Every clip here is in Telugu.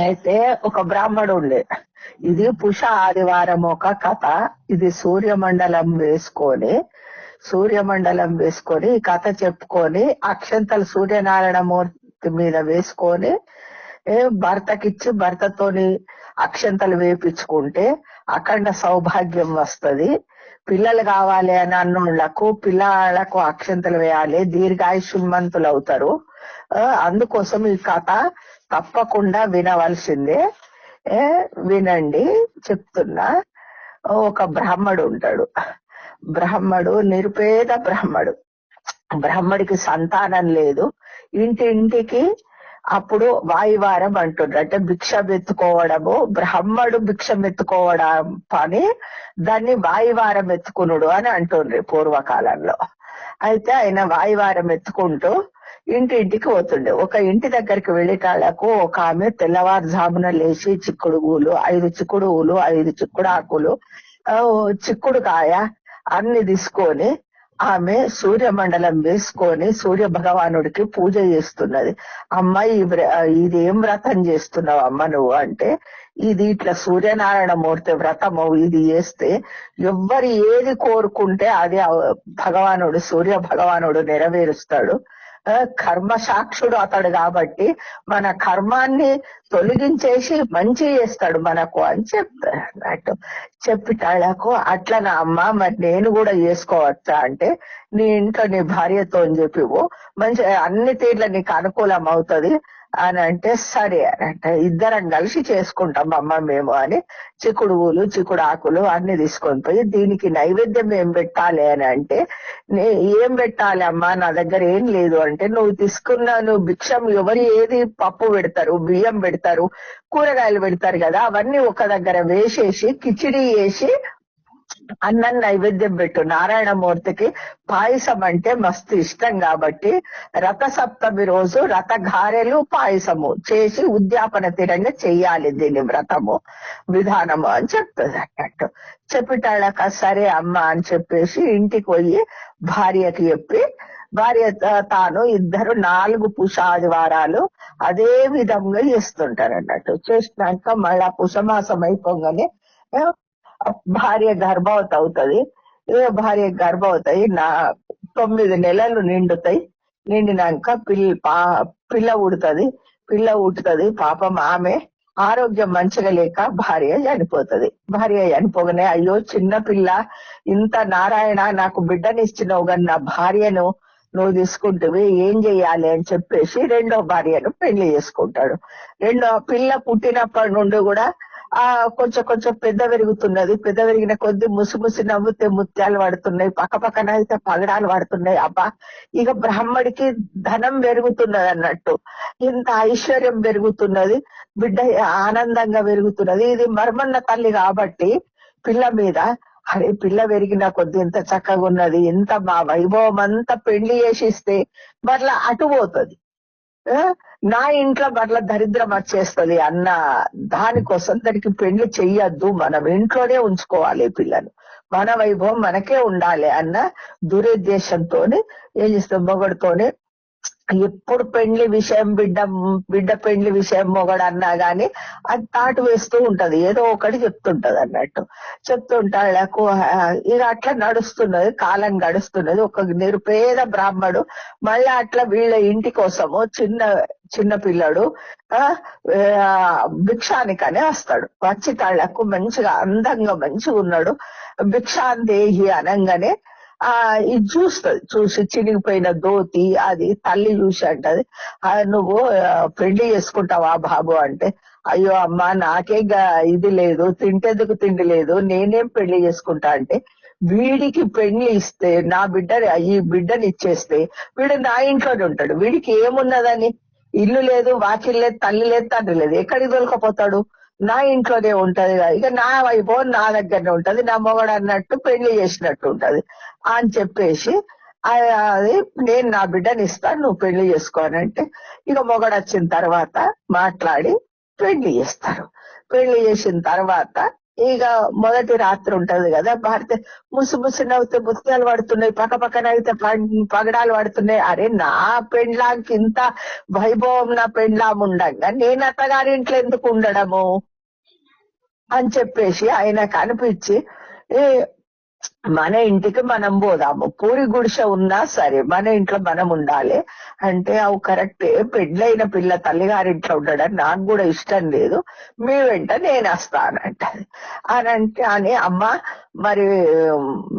అయితే ఒక బ్రాహ్మడు ఉండే. ఇది పుష ఆదివారం ఒక కథ. ఇది సూర్యమండలం వేసుకొని ఈ కథ చెప్పుకొని అక్షంతలు సూర్యనారాయణ మూర్తి మీద వేసుకొని భర్తకిచ్చి భర్తతోని అక్షంతలు వేపించుకుంటే అఖండ సౌభాగ్యం వస్తది. పిల్లలు కావాలి అని అన్నోళ్లకు పిల్లలకు అక్షంతలు వేయాలి, దీర్ఘాయుష్మంతులు అవుతారు. అందుకోసం ఈ కథ తప్పకుండా వినవలసిందే. వినండి చెప్తున్నా. ఒక బ్రాహ్మడు ఉంటాడు. నిరుపేద బ్రాహ్మడికి సంతానం లేదు. ఇంటింటికి అప్పుడు వాయువారం అంటుండ్రు. అంటే భిక్షం ఎత్తుకోవడము, బ్రాహ్మడు భిక్షం ఎత్తుకోవడం పని, దాన్ని వాయువారం ఎత్తుకునుడు అని అంటుండ్రి పూర్వకాలంలో. అయితే ఆయన వాయువారం ఎత్తుకుంటూ ఇంటింటికి పోతుండే. ఒక ఇంటి దగ్గరికి వెళ్ళేటాళ్లకు ఒక ఆమె తెల్లవారుజామున లేచి 5 చిక్కుడుగులు 5 చిక్కుడాకులు చిక్కుడుకాయ అన్ని తీసుకొని ఆమె సూర్యమండలం వేసుకొని సూర్య భగవానుడికి పూజ చేస్తున్నది. అమ్మాయి ఇది ఏం వ్రతం చేస్తున్నావు అమ్మ నువ్వు అంటే, ఇది ఇట్లా సూర్యనారాయణ మూర్తి వ్రతము, ఇది చేస్తే ఎవ్వరు ఏది కోరుకుంటే అది సూర్య భగవానుడు నెరవేరుస్తాడు. కర్మ సాక్షుడు అతడు కాబట్టి మన కర్మాన్ని తొలగించేసి మంచి చేస్తాడు మనకు అని చెప్తారు అన్నట్టు. చెప్పిటాళ్లకు అట్లనా అమ్మ, మరి నేను కూడా చేసుకోవచ్చా అంటే, నీ ఇంట్లో నీ భార్యతో చెప్పివు, మంచి అన్ని తీర్ల నీకు అనుకూలం అవుతుంది అని అంటే, సరే అని అంటే, ఇద్దరం కలిసి చేసుకుంటాం అమ్మ మేము అని చిక్కుడు ఆకులు అన్ని తీసుకొని పోయి, దీనికి నైవేద్యం ఏం పెట్టాలి అని అంటే, ఏం పెట్టాలి అమ్మా నా దగ్గర ఏం లేదు అంటే, నువ్వు భిక్షం ఎవరు ఏది పప్పు పెడతారు, బియ్యం పెడతారు, కూరగాయలు పెడతారు కదా, అవన్నీ ఒక దగ్గర వేసేసి కిచిడి వేసి అన్నం నైవేద్యం పెట్టు. నారాయణమూర్తికి పాయసం అంటే మస్తు ఇష్టం కాబట్టి రథసప్తమి రోజు రథగారెలు పాయసము చేసి ఉద్యాపన తీరంగా చెయ్యాలి దీని వ్రతము విధానము అని చెప్తుంది అన్నట్టు. చెప్పిటాళ్ళక సరే అమ్మ అని చెప్పేసి ఇంటికి పోయి భార్యకి చెప్పి, భార్య తాను ఇద్దరు 4 పుషాదివారాలు అదే విధంగా చేస్తుంటారు అన్నట్టు. చేసినాక మళ్ళా పుషమాసం అయిపోగానే భార్య గర్భవతి అవుతుంది. భార్య 9 నెలలు నిండుతాయి. నిండినాక పిల్ల ఉడుతుంది. పాపం ఆమె ఆరోగ్యం మంచిగా లేక భార్య చనిపోగానే అయ్యో చిన్న పిల్ల, ఇంత నారాయణ నాకు బిడ్డనిచ్చినావు కానీ నా భార్యను నువ్వు తీసుకుంటువి, ఏం చెయ్యాలి అని చెప్పేసి 2వ భార్యను పెళ్లి చేసుకుంటాడు. పిల్ల పుట్టినప్పటి నుండి కూడా కొంచెం పెద్ద పెరిగిన కొద్ది ముసి నవ్వుతే ముత్యాలు పడుతున్నాయి, పక్కన అయితే పగడాలు పడుతున్నాయి. అబ్బా, ఇక బ్రాహ్మడికి ధనం పెరుగుతున్నది అన్నట్టు, ఇంత ఐశ్వర్యం పెరుగుతున్నది, బిడ్డ ఆనందంగా పెరుగుతున్నది. ఇది మర్మన్న తల్లి కాబట్టి పిల్ల మీద, అరే పిల్ల పెరిగిన కొద్ది ఎంత చక్కగా ఉన్నది, ఇంత మా వైభవం అంతా పెళ్లి చేసిస్తే మరలా అటు పోతుంది, నా ఇంట్లో మరలా దరిద్రం వచ్చేస్తుంది అన్న దానికోసం దానికి పెళ్లి చెయ్యొద్దు, మనం ఇంట్లోనే ఉంచుకోవాలి పిల్లను, మన వైభవం మనకే ఉండాలి అన్న దురుద్దేశంతోనే ఏం చేస్తాం, మొగడుతోనే ఎప్పుడు పెళ్లి విషయం బిడ్డ పెళ్లి విషయం మొగడు అన్నా గాని అది తాటు వేస్తూ ఉంటది, ఏదో ఒకటి చెప్తుంటది అన్నట్టు. చెప్తుంటాళ్లకు ఇక అట్లా నడుస్తున్నది, కాలం గడుస్తున్నది. ఒక నిరుపేద బ్రాహ్మడు మళ్ళీ అట్లా వీళ్ళ ఇంటి కోసము చిన్న పిల్లడు భిక్షానికనే వస్తాడు. వచ్చి తాళ్లకు మంచిగా అందంగా మంచిగా ఉన్నాడు. భిక్షాందేహి అనంగానే ఇది చూసి చినిగిపోయిన ధోతి అది తల్లి చూసి అంటది, నువ్వు పెళ్లి చేసుకుంటావా బాబు అంటే, అయ్యో అమ్మా నాకే ఇది లేదు, తింటేందుకు తిండి లేదు, నేనేం పెళ్లి చేసుకుంటా అంటే, వీడికి పెళ్లి ఇస్తే ఈ బిడ్డని ఇచ్చేస్తే వీడు నా ఇంట్లోనే ఉంటాడు, వీడికి ఏమున్నదని, ఇల్లు లేదు, వాకిల్ లేదు, తల్లి లేదు, తండ్రి లేదు, ఎక్కడికి దొరకపోతాడు, నా ఇంట్లోనే ఉంటది, ఇక నా వైభవం నా దగ్గరనే ఉంటది, నా మొగడు అన్నట్టు పెళ్లి చేసినట్టు ఉంటది అని చెప్పేసి, అది నేను నా బిడ్డని ఇస్తాను, నువ్వు పెళ్లి చేసుకోనంటే, ఇక మొగడు వచ్చిన తర్వాత మాట్లాడి పెళ్లి చేస్తారు. పెళ్లి చేసిన తర్వాత ఇక మొదటి రాత్రి ఉంటది కదా, భారత ముసి నవ్వుతే ముత్యాలు పడుతున్నాయి, పక్క పక్కన అయితే పగడాలు పడుతున్నాయి. అరే నా పెండ్లాంకి ఇంత వైభవం నా పెండ్లాం ఉండంగా నేను అత్తగారి ఇంట్లో ఎందుకు ఉండడము అని చెప్పేసి ఆయనకు అనిపించి, మన ఇంటికి మనం పోదాము, పూరి గుడిసె ఉన్నా సరే మన ఇంట్లో మనం ఉండాలి అంటే, అవు కరెక్టే, పెళ్ళైన పిల్ల తల్లిగారింట్లో ఉండడం నాకు కూడా ఇష్టం లేదు, మీ వెంట నేను వస్తానంటది. అని అమ్మ మరి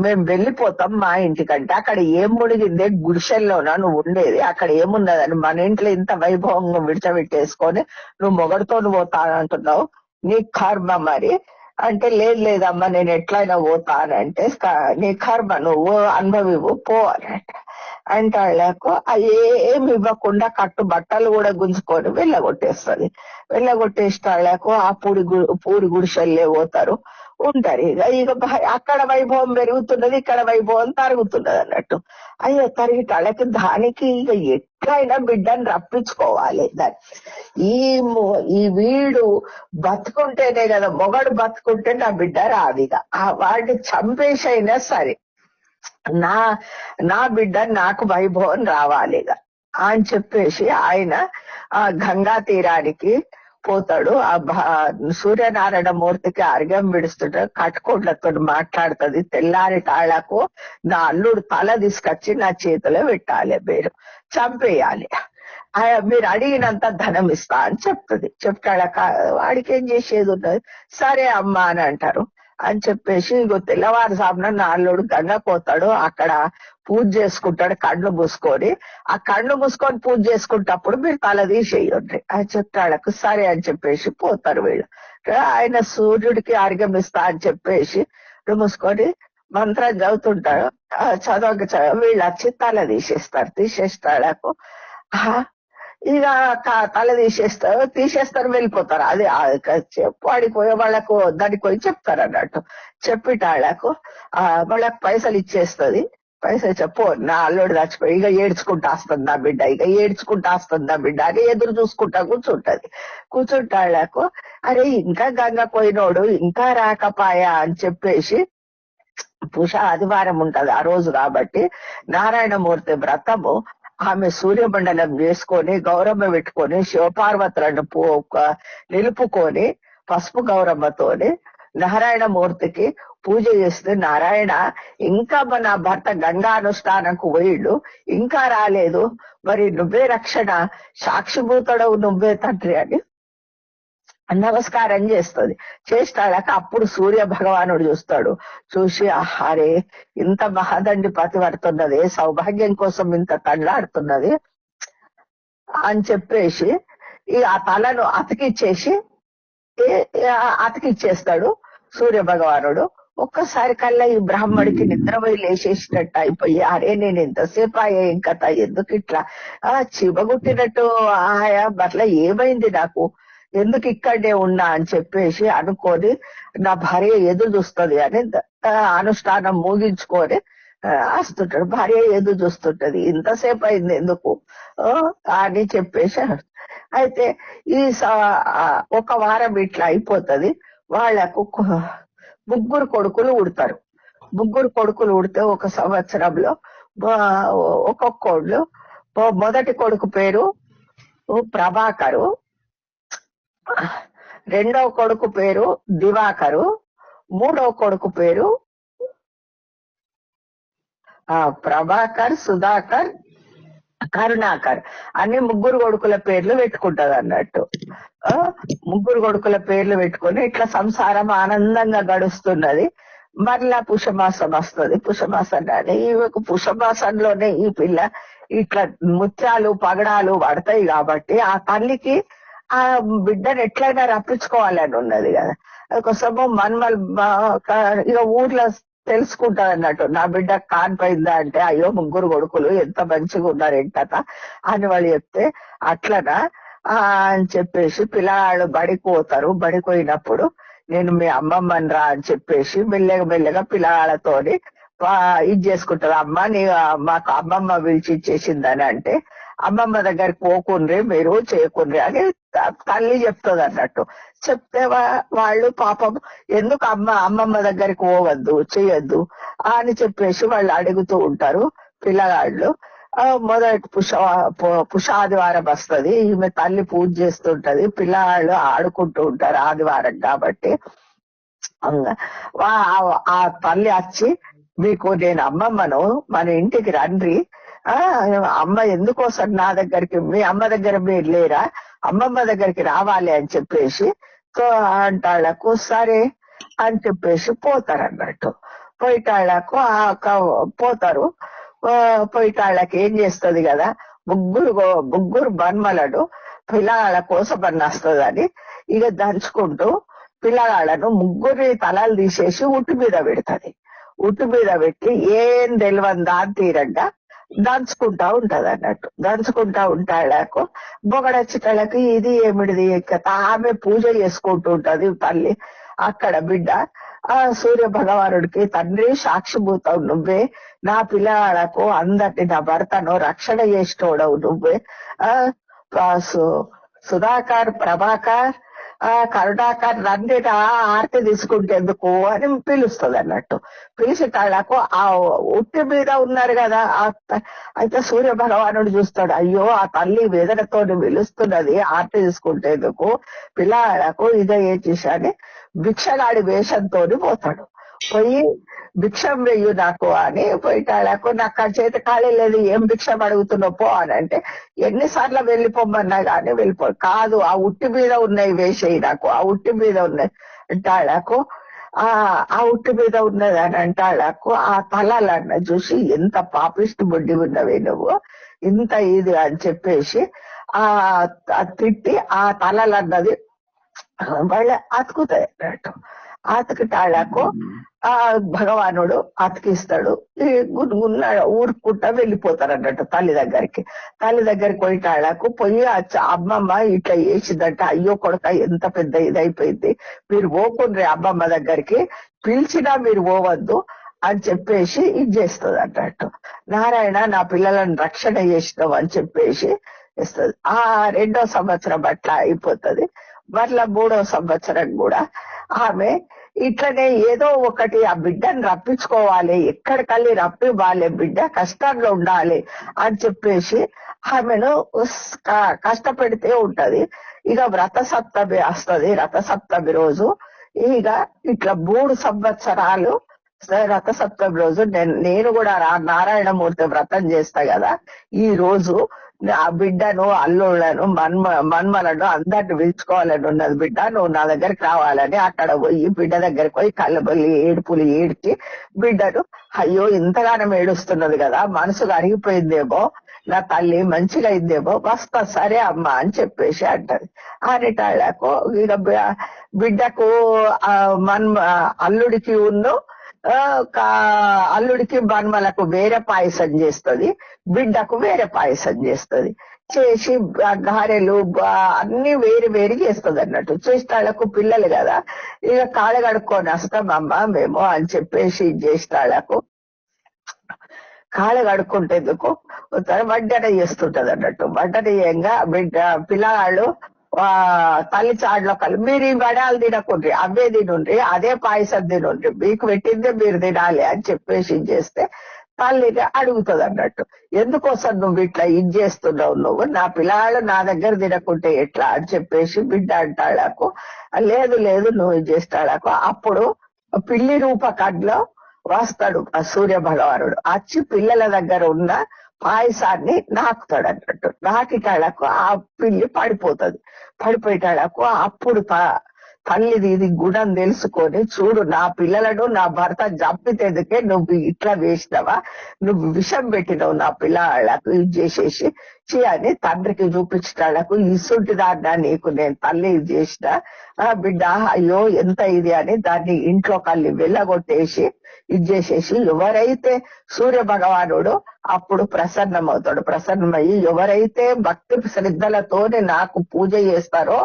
మేము వెళ్ళిపోతాం మా ఇంటికంటే, అక్కడ ఏం మునిగిందే, గుడిసెల్లోనా నువ్వు ఉండేది, అక్కడ ఏమున్నదని మన ఇంట్లో ఇంత వైభవంగా విడిచబెట్టేసుకొని నువ్వు మొగడుతో పోతానంటున్నావు, నీ కర్మ మరి అంటే, లేదమ్మా నేను ఎట్లయినా పోతానంటే, నీ కర్మ నువ్వు అనుభవివు పో అంటే వాళ్ళకు ఏమి ఇవ్వకుండా కట్టు బట్టలు కూడా గుంజుకొని వెళ్ళగొట్టేస్తుంది. వెళ్ళగొట్టేసిన వాళ్ళకు ఆ పూరి గుడిసెల్లే పోతారు, ఉంటారు. ఇక అక్కడ వైభవం పెరుగుతున్నది, ఇక్కడ వైభవం తరుగుతున్నది అన్నట్టు. అయ్యో తరిగిటాళ్ళకి దానికి ఇక ఎట్లయినా బిడ్డని రప్పించుకోవాలి. ఈ వీడు బతుకుంటేనే కదా, మొగడు బతుకుంటే నా బిడ్డ రాదిగా, వాడిని చంపేసైనా సరే నా బిడ్డ నాకు వైభవం రావాలిగా అని చెప్పేసి ఆయన ఆ గంగా తీరానికి పోతాడు. సూర్యనారాయణ మూర్తికి అర్ఘ్యం విడుస్తుంటాడు, కట్టుకోట్లతో మాట్లాడుతుంది. తెల్లారి తాళ్లకు నా అల్లుడు తల తీసుకొచ్చి నా చేతిలో పెట్టాలి, మీరు చంపేయాలి, మీరు అడిగినంత ధనం ఇస్తా అని చెప్తుంది. చెప్తాడు. వాడికి ఏం చేసేది ఉన్నది, సరే అమ్మా అని అంటారు. అని చెప్పేసి ఇగో తెల్లవారుజామున నా అల్లుడు గంగ పోతాడు, అక్కడ పూజ చేసుకుంటాడు కళ్ళు మూసుకొని. ఆ కళ్ళు మూసుకొని పూజ చేసుకుంటప్పుడు మీరు తల తీసేయండి అని చెప్తాడకు. సరే అని చెప్పేసి పోతారు వీళ్ళు. ఆయన సూర్యుడికి అర్ఘ్యం ఇస్తా అని చెప్పేసి మూసుకొని మంత్రం చదువుతుంటాడు. వీళ్ళు వచ్చి తల తీసేస్తాడకు. ఇక తల తీసేస్తారు వెళ్ళిపోతారు. అది వాడికి పోయే వాళ్ళకు దానికి పోయి చెప్తారు అన్నట్టు. చెప్పిటాళ్లకు వాళ్ళకి పైసలు ఇచ్చేస్తుంది. పైసలు చెప్పు, నా అల్లుడు చచ్చిపోయి ఇక ఏడ్చుకుంటా వస్తుంది నా బిడ్డ, ఇక ఏడ్చుకుంటా వస్తుంది నా బిడ్డ అని ఎదురు చూసుకుంటా కూర్చుంటది. కూర్చుంటాళ్లకు అరే ఇంకా గంగ పోయినోడు ఇంకా రాకపాయా అని చెప్పేసి, ఆదివారం ఉంటది ఆ రోజు కాబట్టి నారాయణమూర్తి వ్రతము ఆమె సూర్యమండలం చేసుకొని గౌరమ్మ పెట్టుకొని శివపార్వతులను నిలుపుకొని పసుపు గౌరమ్మతోని నారాయణమూర్తికి పూజ చేస్తే, నారాయణ ఇంకా మన భర్త గంగా అనుష్ఠానంకు పోయిడు, ఇంకా రాలేదు, మరి నువ్వే రక్షణ, సాక్షిభూతుడవు నువ్వే తండ్రి అని నమస్కారం చేస్తుంది. చేస్తాడాక అప్పుడు సూర్య భగవానుడు చూస్తాడు. చూసి ఆహారే ఇంత మహదండి పతివర్తున్నది, సౌభాగ్యం కోసం ఇంత తల్లాడుతున్నది అని చెప్పేసి ఆ తలను అతికిచ్చేస్తాడు సూర్య భగవానుడు. ఒక్కసారి కల్లా ఈ బ్రాహ్మడికి నిద్రపోయి లేచేసినట్టు అయిపోయి, అరే నేను ఎంతసేపు అయ్యా ఇంకా ఎందుకు ఇట్లా చిబగుట్టినట్టు ఆయా అట్లా ఏమైంది నాకు, ఎందుకు ఇక్కడే ఉన్నా అని చెప్పేసి అనుకొని నా భార్య ఎదురు చూస్తుంది అని అనుష్ఠానం ముగించుకొని వస్తుంటాడు. భార్య ఎదురు చూస్తుంటది, ఇంతసేపు అయింది ఎందుకు అని చెప్పేసి. అయితే ఈ ఒక వారం ఇట్లా అయిపోతుంది. వాళ్లకు 3 కొడుకులు ఉడతారు. 3 కొడుకులు ఉడితే ఒక సంవత్సరంలో ఒక్కొక్కళ్ళు, మొదటి కొడుకు పేరు ప్రభాకరు, రెండవ కొడుకు పేరు దివాకరు, మూడవ కొడుకు పేరు ప్రభాకర్, సుధాకర్, కరుణాకర్ అని 3 కొడుకుల పేర్లు పెట్టుకుంటది అన్నట్టు. 3 కొడుకుల పేర్లు పెట్టుకుని ఇట్లా సంసారం ఆనందంగా గడుస్తున్నది. మరలా పుష్యమాసం వస్తుంది. పుష్యమాసంలోనే పుష్యమాసంలోనే ఈ పిల్ల ఇట్లా ముత్యాలు పగడాలు పడతాయి కాబట్టి ఆ తల్లికి ఆ బిడ్డను ఎట్లయినా రప్పించుకోవాలని ఉన్నది కదా. అందుకోసము మన్మల్ ఇక ఊర్లో తెలుసుకుంటారు అన్నట్టు, నా బిడ్డ కానిపోయిందా అంటే, అయ్యో 3 కొడుకులు ఎంత మంచిగా ఉన్నారు ఏంటట అని వాళ్ళు చెప్తే, అట్లనా అని చెప్పేసి పిల్లగాళ్ళు బడిపోతారు. బడిపోయినప్పుడు నేను మీ అమ్మమ్మని రా అని చెప్పేసి మెల్లగా పిల్లగాళ్ళతోని ఇది చేసుకుంటది. అమ్మ నీ మాకు అమ్మమ్మ పిలిచి ఇచ్చేసిందని అంటే, అమ్మమ్మ దగ్గరికి పోకుండ్రి మీరు చేయకుండ్రి అని తల్లి చెప్తుంది అన్నట్టు. చెప్తే వాళ్ళు పాపం ఎందుకు అమ్మమ్మ దగ్గరికి పోవద్దు చేయొద్దు అని చెప్పేసి వాళ్ళు అడుగుతూ ఉంటారు పిల్లగాళ్ళు. మొదటి పుషాదివారం వస్తుంది, ఈమె తల్లి పూజ చేస్తుంటది, పిల్లగాళ్ళు ఆడుకుంటూ ఉంటారు ఆదివారం కాబట్టి. ఆ తల్లి వచ్చి మీకు నేను అమ్మమ్మను, మన ఇంటికి రండి, అమ్మ ఎందుకోసం నా దగ్గరికి, మీ అమ్మ దగ్గర మీరు లేరా, అమ్మమ్మ దగ్గరికి రావాలి అని చెప్పేసి అంటాళ్లకు సరే అని చెప్పేసి పోతారు అన్నట్టు. పోయిటాళ్లకు పోతారు. పోయిటాళ్ళకి ఏం చేస్తుంది కదా, ముగ్గురు బన్మలను పిల్లగాళ్ళ కోసం వస్తుందని ఇక దంచుకుంటూ పిల్లగాళ్ళను ముగ్గురి తలలు తీసేసి ఉట్టు మీద పెడుతుంది. ఉట్టు మీద పెట్టి ఏం తెలియని దాని తీరంగా దంచుకుంటా ఉంటది అన్నట్టు. దంచుకుంటా ఉంటాళ్ళకు బొగడచ్చేటళ్ళకి ఇది ఏమిడిది, ఆమె పూజ చేసుకుంటూ ఉంటది తల్లి. అక్కడ బిడ్డ సూర్య భగవానుడికి తండ్రి సాక్షిభూతం నువ్వే, నా పిల్లలకు అందరిని, నా భర్తను రక్షణ చేసేటోడవు నువ్వే, సుధాకర్, ప్రభాకర్, కరుణాకర్ రండి ఆర్తి తీసుకుంటేందుకు అని పిలుస్తుంది అన్నట్టు. పిలిచేటాళ్లకు ఆ ఉట్టి మీద ఉన్నారు కదా, అయితే సూర్య భగవానుడు చూస్తాడు, అయ్యో ఆ తల్లి వేదనతో పిలుస్తున్నది ఆర్తి తీసుకుంటేందుకు, పిల్లలకు ఇదే ఏం చేశాని భిక్షగాడి వేషంతో పోతాడు. పోయి భిక్షం వెయ్యు నాకు అని పోయిటాళ్లకు, నాకు చేతి ఖాళీ లేదు, ఏం భిక్షం అడుగుతున్నావు పో అని అంటే, ఎన్నిసార్లు వెళ్ళిపోమన్నా గానీ వెళ్ళిపో, కాదు ఆ ఉట్టి మీద ఉన్నాయి వేసేయి నాకు, ఆ ఉట్టి మీద ఉన్నాయి అంటాళ్లకు. ఆ ఉట్టి మీద ఉన్నది అని అంటాళ్లకు. ఆ తలలన్న చూసి ఎంత పాపిష్టి బుడ్డి ఉన్నవి నువ్వు, ఇంత ఇది అని చెప్పేసి తిట్టి ఆ తలలన్నది వాళ్ళ అతుకుతాయి అన్నట్టు. అతికిటాళ్లకు భగవానుడు అతికిస్తాడు. ఊరుకుంటా వెళ్ళిపోతారు అన్నట్టు తల్లి దగ్గరికి. తల్లి దగ్గరికి పోయిటాళ్లకు పోయి అమ్మమ్మ ఇట్లా చేసిందంట, అయ్యో కొడుక ఎంత పెద్ద ఇదైపోయింది, మీరు పోకుండ్రి అమ్మమ్మ దగ్గరికి, పిలిచినా మీరు పోవద్దు అని చెప్పేసి ఇది చేస్తుంది అన్నట్టు. నారాయణ నా పిల్లలను రక్షణ చేసినావు అని చెప్పేసి ఇస్తుంది. ఆ 2వ సంవత్సరం అట్లా అయిపోతుంది. మరలా 3వ సంవత్సరం కూడా ఆమె ఇట్లనే ఏదో ఒకటి ఆ బిడ్డను రప్పించుకోవాలి, ఎక్కడికల్లి రప్పివ్వాలి, బిడ్డ కష్టంలో ఉండాలి అని చెప్పేసి ఆమెను కష్టపెడితే ఉంటది. ఇక వ్రత సప్తమి వస్తుంది. రథ సప్తమి రోజు ఇక ఇట్లా 3 సంవత్సరాలు రథ సప్తమి రోజు నేను కూడా నారాయణమూర్తి వ్రతం చేస్తా కదా, ఈ రోజు ఆ బిడ్డను, అల్లుళ్లను, మన్మలను అందరిని పిలుచుకోవాలని ఉన్నది, బిడ్డ నువ్వు నా దగ్గరికి రావాలని అక్కడ పోయి బిడ్డ దగ్గరికి పోయి కళ్ళబొల్లి ఏడుపులు ఏడ్చి బిడ్డను, అయ్యో ఇంతగానం ఏడుస్తున్నది కదా, మనసు అరిగిపోయిందేమో, నా తల్లి మంచిగా అయిందేమో, వస్తా సరే అమ్మ అని చెప్పేసి అంటది. అనేటాళ్లకు ఇక బిడ్డకు అల్లుడికి అల్లుడికి మన్మలకు వేరే పాయసం చేస్తుంది, బిడ్డకు వేరే పాయసం చేస్తుంది. చేసి గారెలు అన్ని వేరు చేస్తుంది అన్నట్టు. చేసేటాళ్లకు పిల్లలు కదా, ఇక కాళ్ళ కడుక్కొని వస్తామమ్మా మేము అని చెప్పేసి చేసేటాళ్లకు కాళ్ళ కడుక్కుంటేందుకు వడ్డన చేస్తుంటది అన్నట్టు. వడ్డన చేయంగా బిడ్డ పిల్లగాళ్ళు తల్లి చాడులో కలిసి, మీరు ఈ వడాలు తినకుండ్రి, అవే తినుండ్రి, అదే పాయసం తినుండ్రి, మీకు పెట్టిందే మీరు తినాలి అని చెప్పేసి చేస్తే తల్లిని అడుగుతుంది అన్నట్టు. ఎందుకోసం నువ్వు ఇట్లా ఇది చేస్తున్నావు, నువ్వు నా పిల్లలు నా దగ్గర తినకుంటే ఎట్లా అని చెప్పేసి బిడ్డ అంటాళ్లకు. లేదు నువ్వు ఇది చేస్తాళ్లకు. అప్పుడు పిల్లి రూపకంలో వస్తాడు ఆ సూర్య భగవానుడు. వచ్చి పిల్లల దగ్గర ఉన్న పాయసాన్ని నాకుతాడు అన్నట్టు. నాకిటాళ్లకు ఆ పిల్లి పడిపోయేటాళ్లకు అప్పుడు తల్లిది ఇది గుణం తెలుసుకొని, చూడు నా పిల్లలను నా భర్త చంపితేందుకే నువ్వు ఇట్లా వేసినవా, నువ్వు విషం పెట్టినవు నా పిల్లలకు ఇది చేసేసి అని తండ్రికి చూపించటాళ్లకు, ఇసుంటి దాన్న నీకు నేను తల్లి ఇది చేసిన బిడ్డ, అయ్యో ఎంత ఇది అని దాన్ని ఇంట్లో కల్లి వెళ్ళగొట్టేసి ఇది చేసేసి, ఎవరైతే సూర్య భగవానుడు అప్పుడు ప్రసన్నమవుతాడు. ప్రసన్నమయ్యి ఎవరైతే భక్తి శ్రద్ధలతోని నాకు పూజ చేస్తారో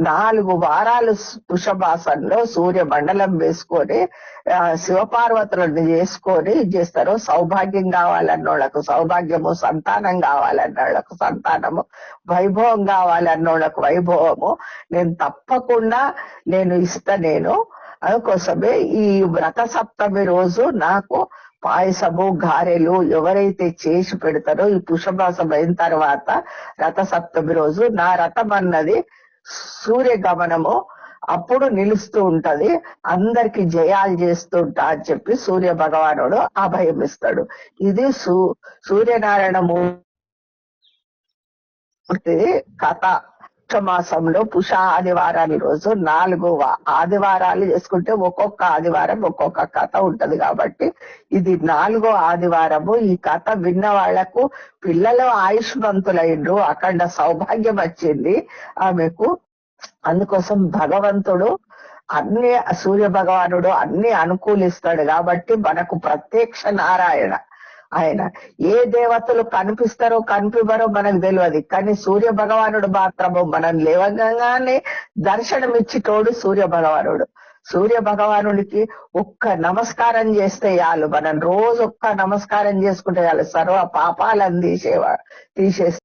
4 వారాలు వృషభాసంలో సూర్య మండలం వేసుకొని శివపార్వతులను చేసుకొని చేస్తారో సౌభాగ్యం కావాలన్నోళ్లకు సౌభాగ్యము, సంతానం కావాలన్నోళ్లకు సంతానము, వైభవం కావాలన్నోళ్లకు వైభవము నేను తప్పకుండా ఇస్తా. అందుకోసమే ఈ వ్రత సప్తమి రోజు నాకు పాయసము, గారెలు ఎవరైతే చేసి పెడతారో ఈ పుష్యమాసం అయిన తర్వాత రథ సప్తమి రోజు నా రథం అన్నది సూర్యగమనము అప్పుడు నిలుస్తూ ఉంటది, అందరికి జయాలు చేస్తుంటా అని చెప్పి సూర్య భగవానుడు అభయం ఇస్తాడు. ఇది సూర్యనారాయణ మూర్తి కథ. మాసంలో పుష ఆదివారాల రోజు 4 ఆదివారాలు చేసుకుంటే ఒక్కొక్క ఆదివారం ఒక్కొక్క కథ ఉంటది కాబట్టి ఇది 4వ ఆదివారము. ఈ కథ విన్న వాళ్లకు పిల్లలు ఆయుష్మంతులైండ్రు, అఖండ సౌభాగ్యం వచ్చింది ఆమెకు. అందుకోసం భగవంతుడు సూర్య భగవానుడు అన్ని అనుకూలిస్తాడు కాబట్టి మనకు ప్రత్యక్ష నారాయణ ఆయన. ఏ దేవతలు కనిపిస్తారో కనిపివరో మనకు తెలియదు, కానీ సూర్య భగవానుడు మాత్రము మనం లేవగానే దర్శనమిచ్చితోడు సూర్య భగవానుడు. సూర్య భగవానుడికి ఒక్క నమస్కారం చేస్తే చాలు, మనం రోజు ఒక్క నమస్కారం చేసుకుంటే చాలు, సర్వ పాపాలను తీసేస్తే